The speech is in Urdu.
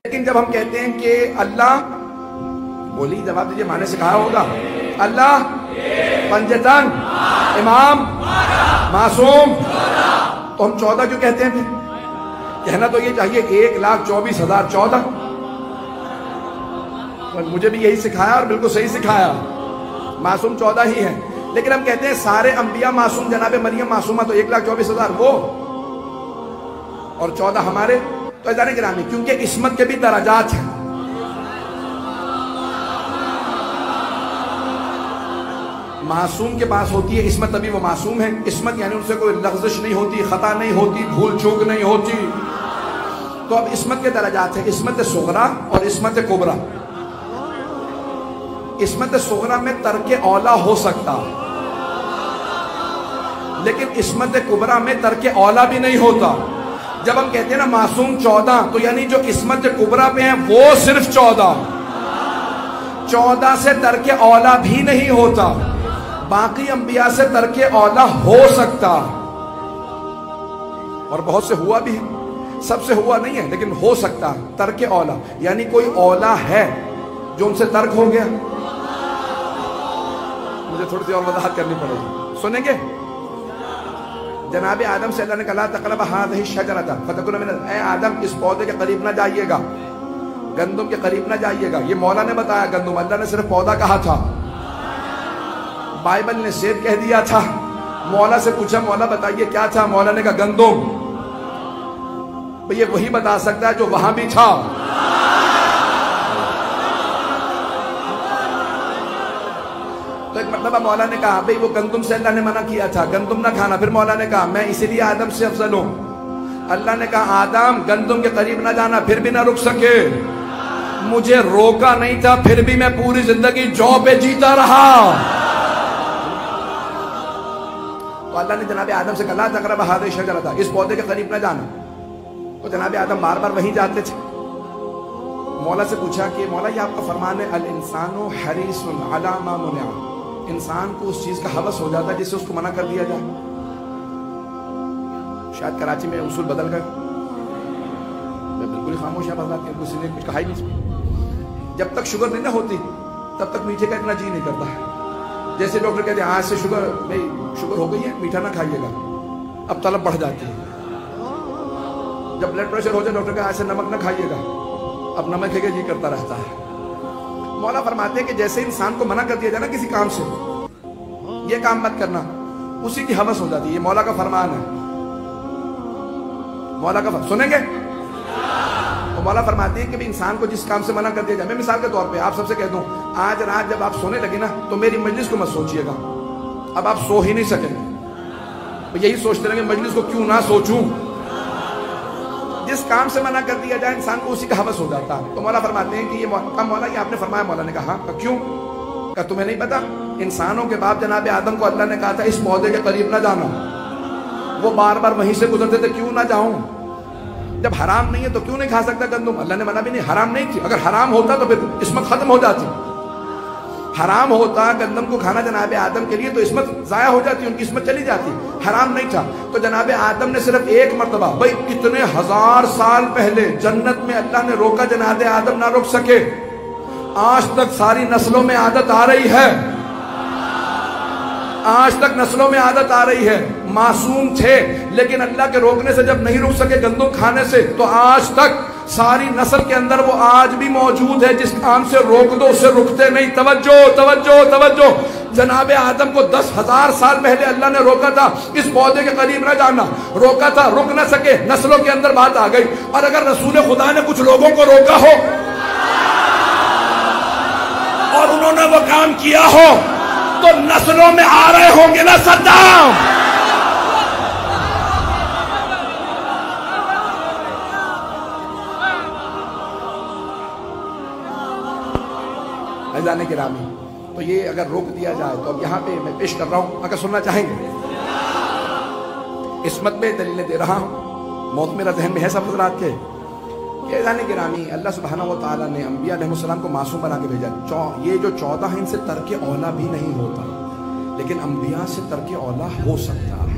لیکن جب ہم کہتے ہیں کہ اللہ، بولی جواب دیجیے، ماں نے سکھایا ہوگا اللہ پنجتن امام معصوم، تو ہم 14 کیوں کہتے ہیں؟ پھر کہنا تو یہ چاہیے 1,24,014، مجھے بھی یہی سکھایا اور بالکل صحیح سکھایا، معصوم 14 ہی ہیں، لیکن ہم کہتے ہیں سارے انبیاء معصوم، جناب مریم معصومہ، تو 1,24,000 وہ اور 14 ہمارے۔ تو عزیزان گرامی، کیونکہ عصمت کے بھی درجات ہیں، معصوم کے پاس ہوتی ہے عصمت، تبھی وہ معصوم ہے۔ عصمت یعنی ان سے کوئی لغزش نہیں ہوتی، خطا نہیں ہوتی، بھول چوک نہیں ہوتی۔ تو اب عصمت کے درجات ہیں، عصمت صغرا اور عصمت کبرا۔ عصمت صغرا میں ترک اولا ہو سکتا، لیکن عصمت کبرا میں ترک اولا بھی نہیں ہوتا۔ جب ہم کہتے ہیں نا معصوم 14، تو یعنی جو عصمت کبرا پہ ہیں وہ صرف 14 سے ترک اولا بھی نہیں ہوتا، باقی انبیاء سے ترک اولا ہو سکتا، اور بہت سے ہوا بھی، سب سے ہوا نہیں ہے لیکن ہو سکتا ترک اولا، یعنی کوئی اولا ہے جو ان سے ترک ہو گیا۔ مجھے تھوڑی سی اور وضاحت کرنی پڑے گی، سنیں گے؟ جناب آدم سے اللہ نے کہا لا تقربا هذه الشجرة فتكون من، اے آدم اس پودے کے قریب نہ جائیے گا، گندم کے قریب نہ جائیے گا۔ یہ مولا نے بتایا گندم، اللہ نے صرف پودا کہا تھا۔ بائبل نے سیب کہہ دیا تھا، مولا سے پوچھا مولا بتائیے کیا تھا، مولا نے کہا گندم۔ یہ وہی بتا سکتا ہے جو وہاں بھی تھا۔ تو ایک مرتبہ مولا نے کہا بھئی وہ گندم سے اللہ نے منع کیا تھا، گندم نہ کھانا، پھر مولا نے کہا میں اسی لیے آدم سے افضل ہوں۔ اللہ نے کہا آدم گندم کے قریب نہ جانا، پھر بھی نہ رک سکے، مجھے روکا نہیں تھا، پھر بھی میں پوری زندگی جو پہ جیتا رہا۔ تو اللہ نے جناب آدم سے کہا لا تقربا هذه الشجرة، اس پودے کے قریب نہ جانا۔ تو جناب آدم بار بار وہیں جاتے تھے۔ مولا سے پوچھا کہ مولا یہ آپ کا فرمان ہے الانسان حریص علی ما منع، انسان کو اس چیز کا ہوس ہو جاتا ہے جس سے اس کو منع کر دیا جائے۔ شاید کراچی میں اصول بدل گئے، میں بالکل خاموش ہے، بازار کے کسی نے کچھ کہا ہی نہیں۔ جب تک شوگر نہیں نہ ہوتی تب تک میٹھے کا اتنا جی نہیں کرتا ہے۔ جیسے ڈاکٹر کہتے ہیں آج سے شوگر ہو گئی ہے، میٹھا نہ کھائیے گا، اب طلب بڑھ جاتی ہے۔ جب بلڈ پریشر ہو جائے ڈاکٹر کہتے ہیں آج سے نمک نہ کھائیے گا، اب نمک ہے کہ جی کرتا رہتا ہے۔ مولا فرماتے ہیں کہ جیسے انسان کو منع کر دیا جائے نا کسی کام سے، یہ کام مت کرنا، اسی کی ہوس ہو جاتی ہے۔ یہ مولا کا فرمان ہے، مولا کا فرمان سنیں گے؟ تو مولا فرماتے ہیں کہ انسان کو جس کام سے منع کر دیا جائے، میں مثال کے طور پہ آپ سب سے کہہ دوں آج رات جب آپ سونے لگے نا تو میری مجلس کو مت سوچیے گا، اب آپ سو ہی نہیں سکیں گے، یہی سوچتے رہیں گے مجلس کو کیوں نہ سوچوں۔ جس کام سے منع کر دیا جائے انسان کو اسی کا ہوس ہو جاتا ہے۔ تو مولا فرماتے ہیں کہ یہ مولا یہ آپ نے فرمایا، مولا نے کہا کیوں؟ کہ تمہیں نہیں پتا انسانوں کے باپ جناب آدم کو اللہ نے کہا تھا اس پودے کے قریب نہ جانا، وہ بار بار وہیں سے گزرتے تھے، کیوں نہ جاؤں؟ جب حرام نہیں ہے تو کیوں نہیں کھا سکتا گندم؟ اللہ نے منع بھی نہیں، حرام نہیں تھی، اگر حرام ہوتا تو پھر عصمت ختم ہو جاتی۔ حرام ہوتا گندم کو کھانا جناب آدم کے لیے تو عصمت ضائع ہو جاتی، ان کی عصمت چلی جاتی، حرام نہیں تھا۔ تو جناب آدم نے صرف ایک مرتبہ، بھئی کتنے ہزار سال پہلے جنت میں اللہ نے روکا، جناب آدم نہ روک سکے، آج تک ساری نسلوں میں عادت آ رہی ہے، آج تک نسلوں میں عادت آ رہی ہے۔ معصوم تھے لیکن اللہ کے روکنے سے جب نہیں رک سکے گندم کھانے سے، تو آج تک ساری نسل کے اندر وہ آج بھی موجود ہے، جس کام سے روک دو اسے رکتے نہیں۔ توجہ توجہ توجہ، جناب آدم کو 10,000 سال پہلے اللہ نے روکا تھا اس پودے کے قریب نہ جانا، روکا تھا، رک نہ سکے، نسلوں کے اندر بات آ گئی۔ اور اگر رسول خدا نے کچھ لوگوں کو روکا ہو اور انہوں نے وہ کام کیا ہو تو نسلوں میں آ رہے ہوں گے نا صدام۔ عزیزان گرامی، تو یہ اگر روک دیا جائے تو اب یہاں پہ میں پیش کر رہا ہوں، اگر سننا چاہیں گے عصمت میں دلیلیں دے رہا ہوں، موت میرا ذہن میں ہے سب حضرات کے کہ عزیزان گرامی اللہ سبحانہ و تعالیٰ نے انبیاء علیہ السلام کو معصوم بنا کے بھیجا۔ یہ جو 14 ہیں ان سے ترک اولا بھی نہیں ہوتا، لیکن انبیاء سے ترک اولا ہو سکتا ہے۔